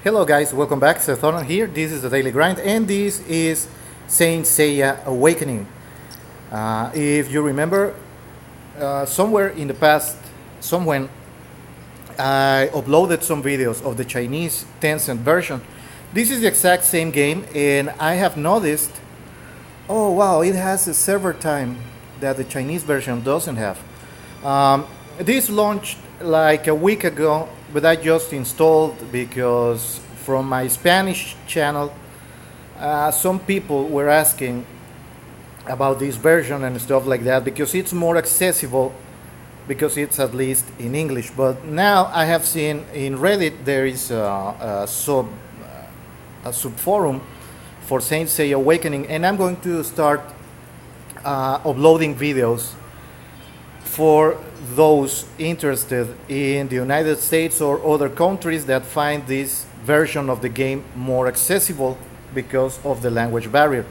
Hello guys, welcome back. Seth here. This is the Daily Grind and this is Saint Seiya Awakening. If you remember, somewhere in the past, somewhen, I uploaded some videos of the Chinese Tencent version. This is the exact same game and I have noticed, oh wow, it has a server time that the Chinese version doesn't have. This launched like a week ago, but I just installed because from my Spanish channel, some people were asking about this version and stuff like that because it's more accessible because it's at least in English. But now I have seen in Reddit there is a subforum for Saint Seiya Awakening, and I'm going to start uploading videos for those interested in the United States or other countries that find this version of the game more accessible because of the language barrier.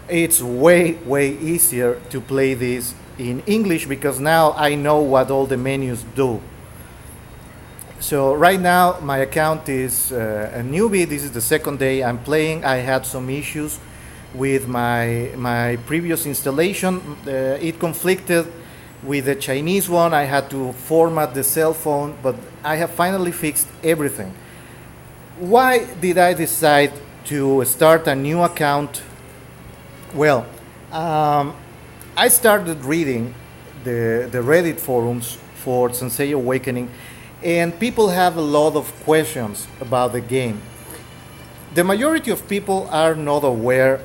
It's way easier to play this in English because now I know what all the menus do. So right now my account is a newbie. This is the second day I'm playing. I had some issues with my previous installation. It conflicted with the Chinese one. I had to format the cell phone, but I have finally fixed everything. Why did I decide to start a new account? Well, I started reading the Reddit forums for Sensei Awakening, and people have a lot of questions about the game. The majority of people are not aware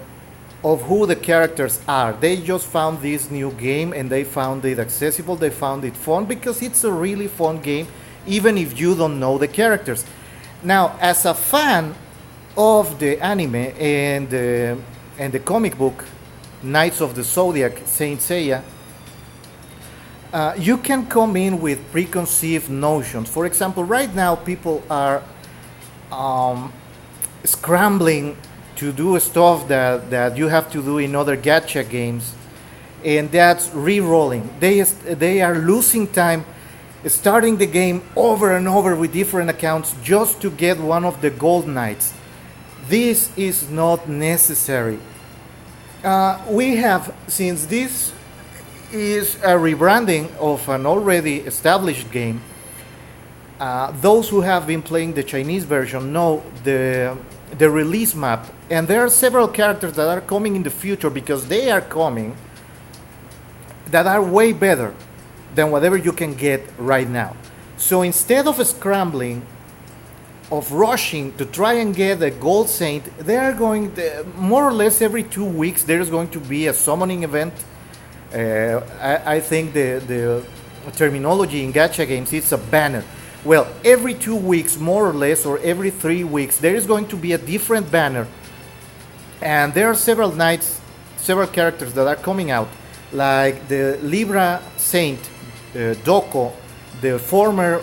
of who the characters are. They just found this new game and they found it accessible, they found it fun because it's a really fun game even if you don't know the characters. Now, as a fan of the anime and the comic book Knights of the Zodiac, Saint Seiya, you can come in with preconceived notions. For example, right now people are scrambling to do stuff that you have to do in other gacha games, and that's re-rolling. They are losing time starting the game over and over with different accounts just to get one of the gold knights. This is not necessary. We have, since this is a rebranding of an already established game, those who have been playing the Chinese version know the release map, and there are several characters that are coming in the future because they are coming that are way better than whatever you can get right now. So instead of scrambling, of rushing to try and get a gold saint, they are going more or less every 2 weeks there is going to be a summoning event. I think the terminology in gacha games is a banner. Well, every 2 weeks, more or less, or every 3 weeks, there is going to be a different banner. And there are several knights, several characters that are coming out, like the Libra Saint, Doko, the former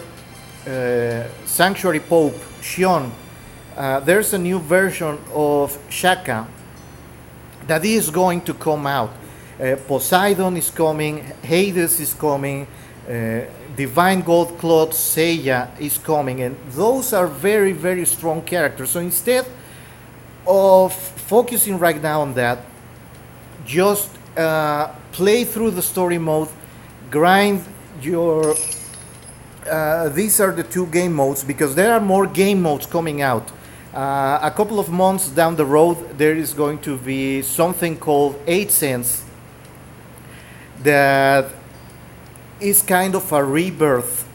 Sanctuary Pope, Shion. There's a new version of Shaka that is going to come out. Poseidon is coming, Hades is coming, Divine Gold Cloth Seiya is coming, and those are very strong characters. So instead of focusing right now on that, just play through the story mode, grind your. These are the two game modes because there are more game modes coming out. A couple of months down the road, there is going to be something called 8 Cents that is kind of a rebirth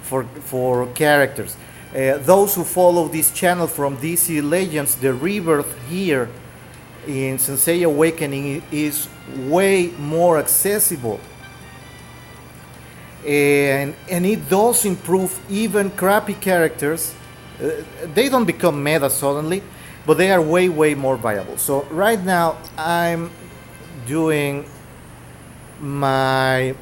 for characters. Those who follow this channel from DC Legends, the rebirth here in Sensei Awakening is way more accessible. And it does improve even crappy characters. They don't become meta suddenly, but they are way more viable. So right now I'm doing my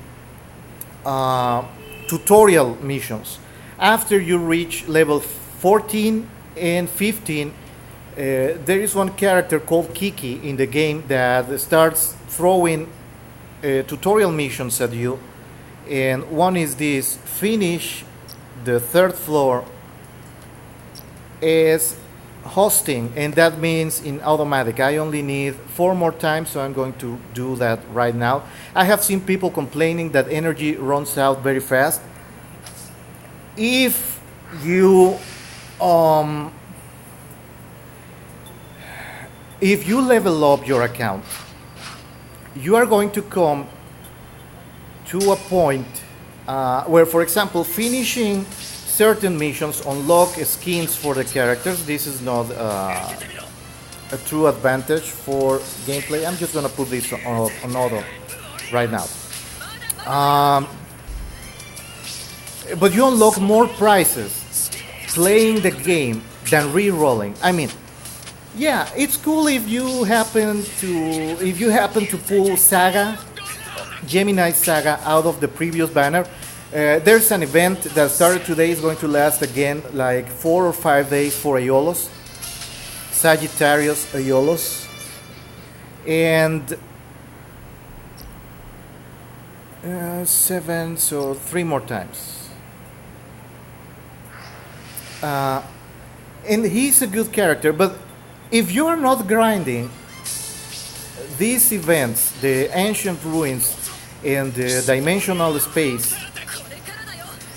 tutorial missions. After you reach level 14 and 15, there is one character called Kiki in the game that starts throwing tutorial missions at you, and one is this: finish the third floor is hosting, and that means in automatic. I only need 4 more times, so I'm going to do that right now. I have seen people complaining that energy runs out very fast. If you um, if you level up your account, you are going to come to a point where, for example, finishing certain missions unlock skins for the characters. This is not a true advantage for gameplay. I'm just gonna put this on auto right now. Um, but you unlock more prizes playing the game than re-rolling. I mean, yeah, it's cool if you happen to pull Saga, Gemini Saga out of the previous banner. There's an event that started today, is going to last again like 4 or 5 days for Aiolos, Sagittarius Aiolos, and 7, so 3 more times. And he's a good character, but if you are not grinding these events, the ancient ruins and the dimensional space,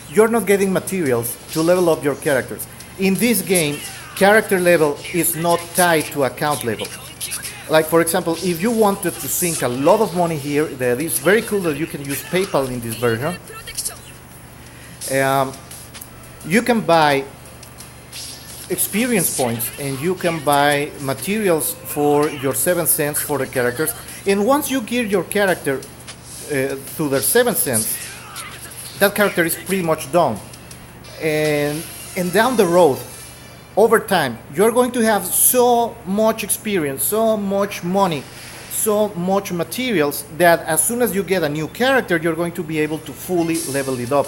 you're not getting materials to level up your characters. In this game, character level is not tied to account level. Like, for example, if you wanted to sink a lot of money here, that is very cool that you can use PayPal in this version. You can buy experience points, and you can buy materials for your 7 cents for the characters. And once you gear your character to their 7 cents, that character is pretty much done. And down the road, over time, you're going to have so much experience, so much money, so much materials, that as soon as you get a new character, you're going to be able to fully level it up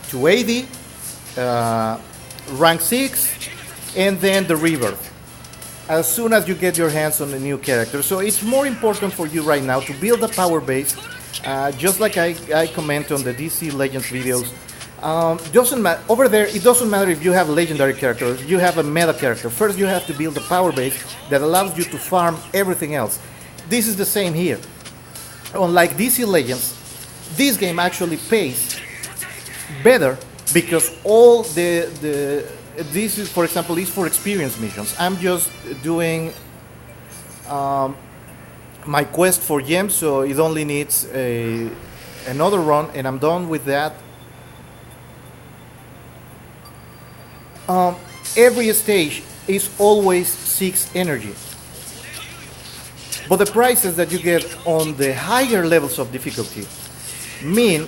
to 80, rank 6, and then the Rebirth, as soon as you get your hands on a new character. So it's more important for you right now to build a power base, just like I comment on the DC Legends videos. Doesn't matter over there. It doesn't matter if you have a legendary character, if you have a meta character. First, you have to build a power base that allows you to farm everything else. This is the same here. Unlike DC Legends, this game actually pays better, because all this is, for example, is for experience missions. I'm just doing my quest for gems, so it only needs another run, and I'm done with that. Every stage is always 6 energy, but the prices that you get on the higher levels of difficulty mean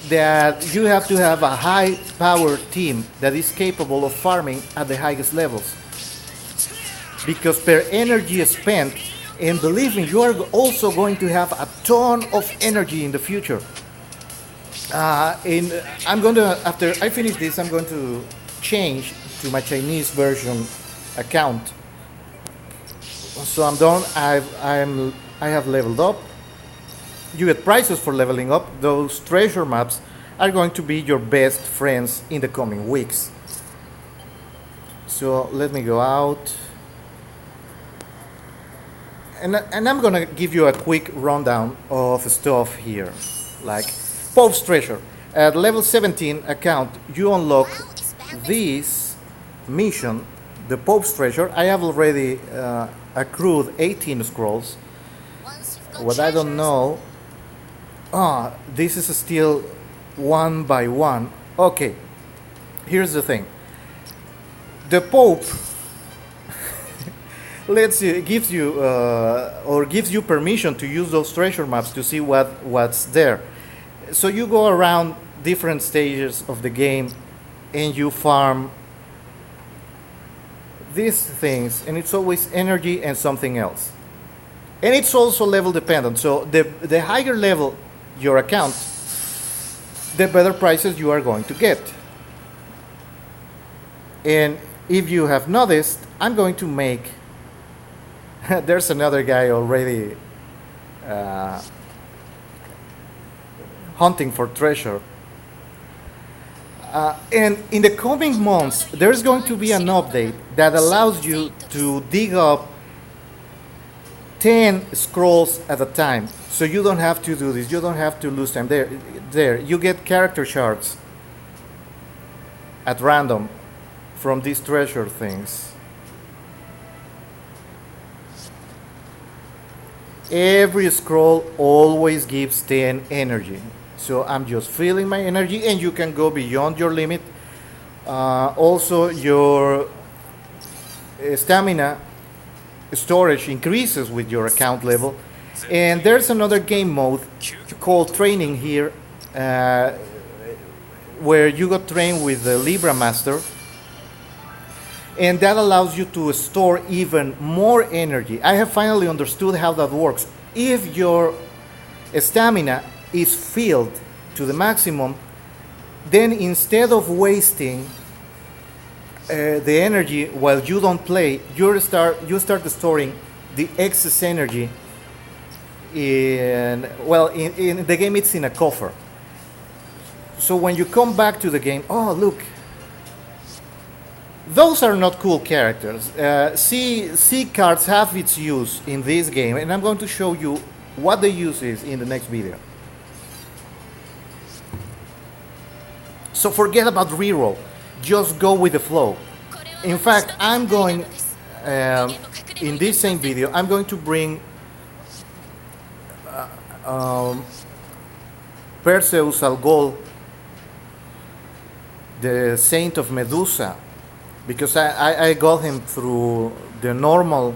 that you have to have a high power team that is capable of farming at the highest levels, because per energy spent, and believe me, you are also going to have a ton of energy in the future. And I'm going to, after I finish this, I'm going to change to my Chinese version account. So I'm done. I have leveled up. You get prizes for leveling up. Those treasure maps are going to be your best friends in the coming weeks. So let me go out. And I'm gonna give you a quick rundown of stuff here. Like Pope's Treasure. At level 17 account, you unlock this mission, the Pope's Treasure. I have already accrued 18 scrolls. What I don't know... this is still 1 by 1. Okay, here's the thing. The Pope gives you permission to use those treasure maps to see what's there. So you go around different stages of the game and you farm these things, and it's always energy and something else. And it's also level dependent. So the higher level your account, the better prices you are going to get. And if you have noticed, I'm going to make there's another guy already hunting for treasure. And in the coming months, there's going to be an update that allows you to dig up 10 scrolls at a time. So you don't have to do this. You don't have to lose time. There. You get character shards at random from these treasure things. Every scroll always gives 10 energy. So I'm just filling my energy, and you can go beyond your limit. Also, your stamina storage increases with your account level. And there's another game mode called training here, where you got trained with the Libra Master, and that allows you to store even more energy. I have finally understood how that works. If your stamina is filled to the maximum, then instead of wasting the energy while you don't play, you start storing the excess energy in the game. It's in a coffer. So when you come back to the game, oh look, those are not cool characters. C cards have its use in this game, and I'm going to show you what the use is in the next video. So forget about reroll, just go with the flow. In fact, I'm going, in this same video, I'm going to bring Perseus Algol, the Saint of Medusa, because I got him through the normal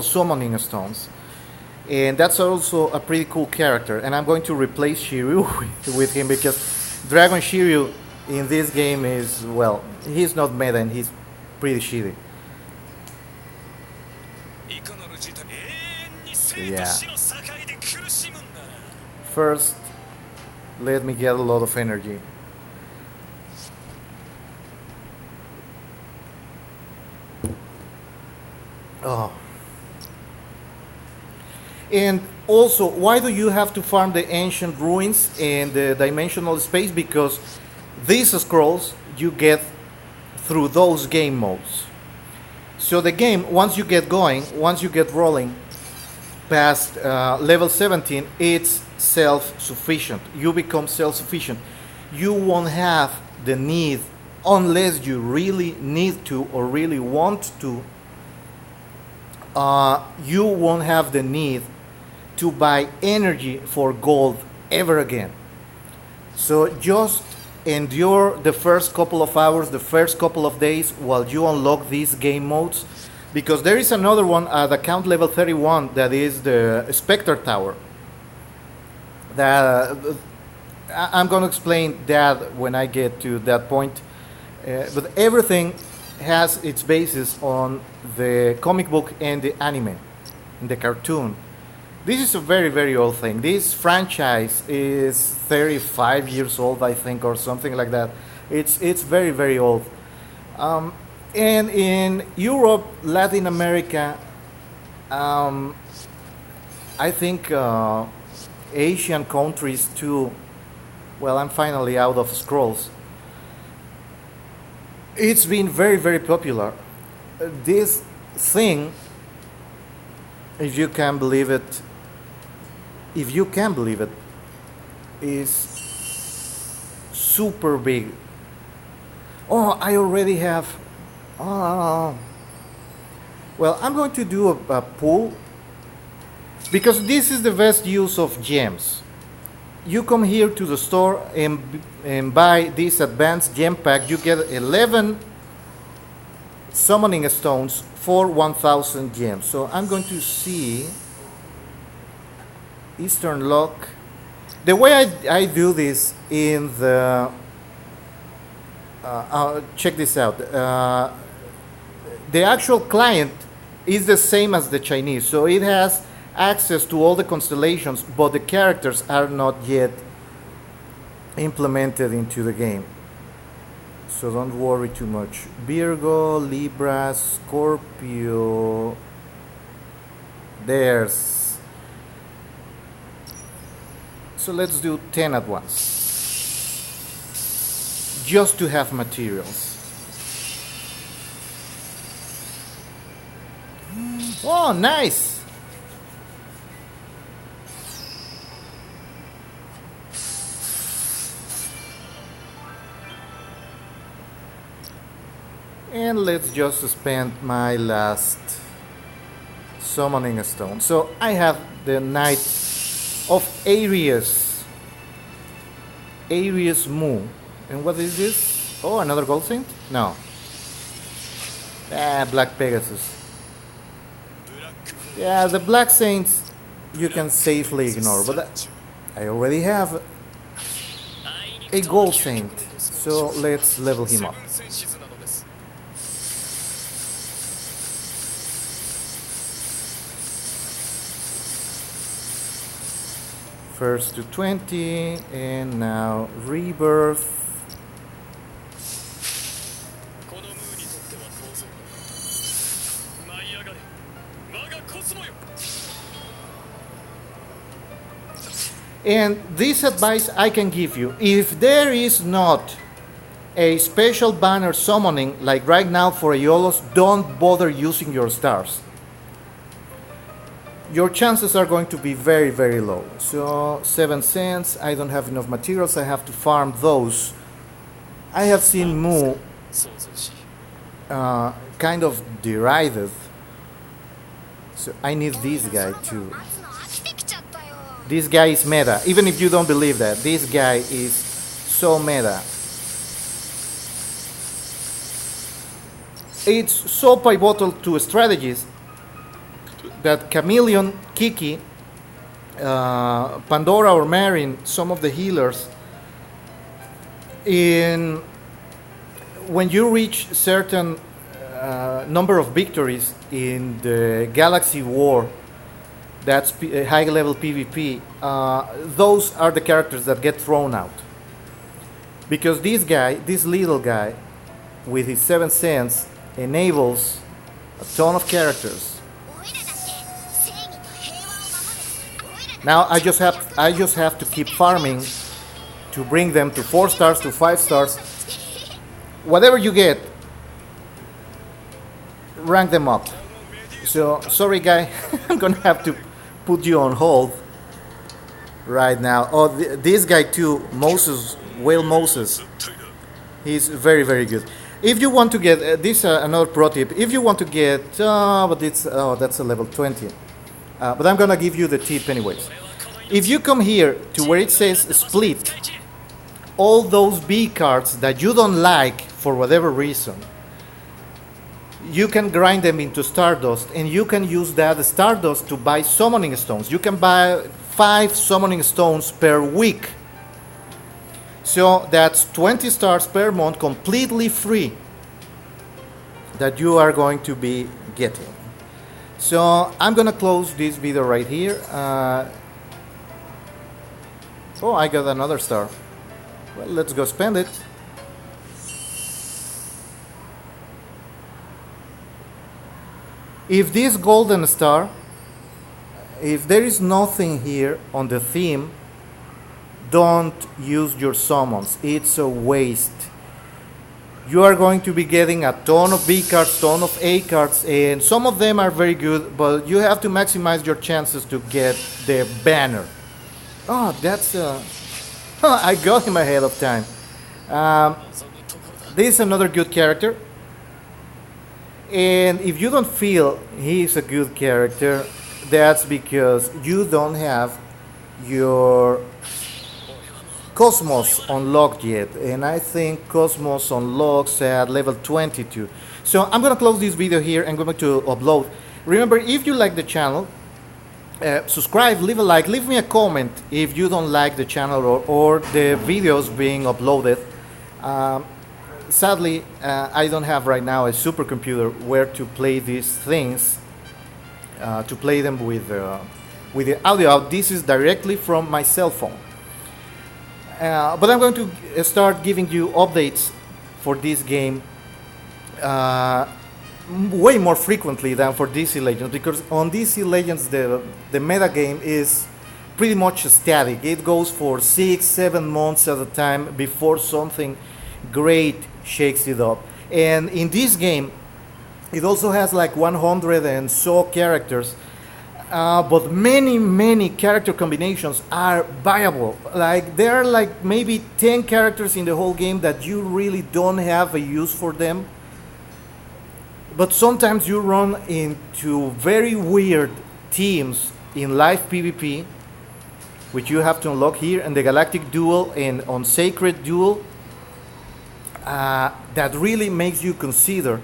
summoning stones, and that's also a pretty cool character. And I'm going to replace Shiryu with him, because Dragon Shiryu in this game is, well, he's not meta and he's pretty shitty. Yeah. First, let me get a lot of energy. Oh. And also, why do you have to farm the ancient ruins and the dimensional space? Because these scrolls you get through those game modes. So the game, once you get going, once you get rolling past level 17, it's self-sufficient. You become self-sufficient. You won't have the need, unless you really need to or really want to, you won't have the need to buy energy for gold ever again. So just endure the first couple of hours, the first couple of days while you unlock these game modes, because there is another one at account level 31 that is the Spectre Tower. That I'm going to explain that when I get to that point. But everything has its basis on the comic book and the anime, the cartoon. This is a very, very old thing. This franchise is 35 years old, I think, or something like that. It's very, very old. And in Europe, Latin America, I think Asian countries too. Well, I'm finally out of scrolls. It's been very, very popular. This thing, if you can believe it, is super big. Oh, I already have. Oh. Well, I'm going to do a pull, because this is the best use of gems. You come here to the store and buy this advanced gem pack. You get 11 summoning stones for 1,000 gems. So I'm going to see Eastern Lock. The way I do this in the check this out. The actual client is the same as the Chinese, so it has access to all the constellations, but the characters are not yet implemented into the game. So don't worry too much. Virgo, Libra, Scorpio. There's. So let's do 10 at once. just to have materials. Oh, nice! And let's just spend my last summoning stone. So I have the Knight of Aries. Aries Mu. And what is this? Oh, another Gold Saint? No. Ah, Black Pegasus. Yeah, the Black Saints you can safely ignore, but I already have a Gold Saint. So let's level him up. First to 20, and now Rebirth. And this advice I can give you: if there is not a special banner summoning, like right now for Aiolos, don't bother using your stars. Your chances are going to be very, very low. So 7 cents, I don't have enough materials, I have to farm those. I have seen Mu kind of derided. So I need this guy too. This guy is meta, even if you don't believe that. This guy is so meta. It's so pivotal to strategies that Chameleon, Kiki, Pandora or Marin, some of the healers, when you reach certain number of victories in the Galaxy War, that's high level PvP, those are the characters that get thrown out. Because this guy, this little guy, with his 7 cents, enables a ton of characters. Now I just have to keep farming to bring them to 4 stars, to 5 stars. Whatever you get, rank them up. So sorry guy, I'm gonna have to put you on hold right now. Oh, this guy too, Moses, Whale Moses. He's very, very good. If you want to get this, another pro tip. If you want to get, but it's that's a level 20. But I'm gonna give you the tip anyways. If you come here to where it says split, all those B cards that you don't like for whatever reason, you can grind them into Stardust, and you can use that Stardust to buy summoning stones. You can buy 5 summoning stones per week. So that's 20 stars per month, completely free, that you are going to be getting. So I'm gonna close this video right here. Oh, I got another star. Well, let's go spend it. If this golden star, if there is nothing here on the theme, don't use your summons. It's a waste. You are going to be getting a ton of B cards, ton of A cards, and some of them are very good, but you have to maximize your chances to get the banner. Oh, that's I got him ahead of time. This is another good character. And if you don't feel he's a good character, that's because you don't have your Cosmos unlocked yet, and I think Cosmos unlocks at level 22. So I'm gonna close this video here and going to upload. Remember, if you like the channel, subscribe, leave a like, leave me a comment if you don't like the channel or the videos being uploaded. Sadly, I don't have right now a supercomputer where to play these things, to play them with the audio out. This is directly from my cell phone. But I'm going to start giving you updates for this game way more frequently than for DC Legends, because on DC Legends the meta game is pretty much static. It goes for 6-7 months at a time before something great shakes it up. And in this game, it also has like 100 and so characters, but many character combinations are viable. Like there are like maybe 10 characters in the whole game that you really don't have a use for them. But sometimes you run into very weird teams in live PvP, which you have to unlock here in the Galactic Duel and on Sacred Duel, that really makes you consider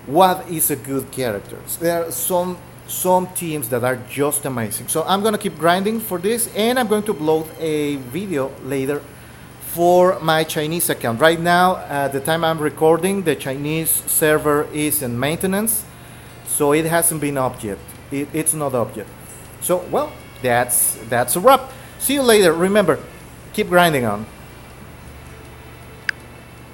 what is a good character. There are some teams that are just amazing. So I'm gonna keep grinding for this, and I'm going to upload a video later for my Chinese account. Right now, at the time I'm recording, the Chinese server is in maintenance, so it hasn't been up yet. It's not up yet. So, well, that's a wrap. See you later. Remember, keep grinding on.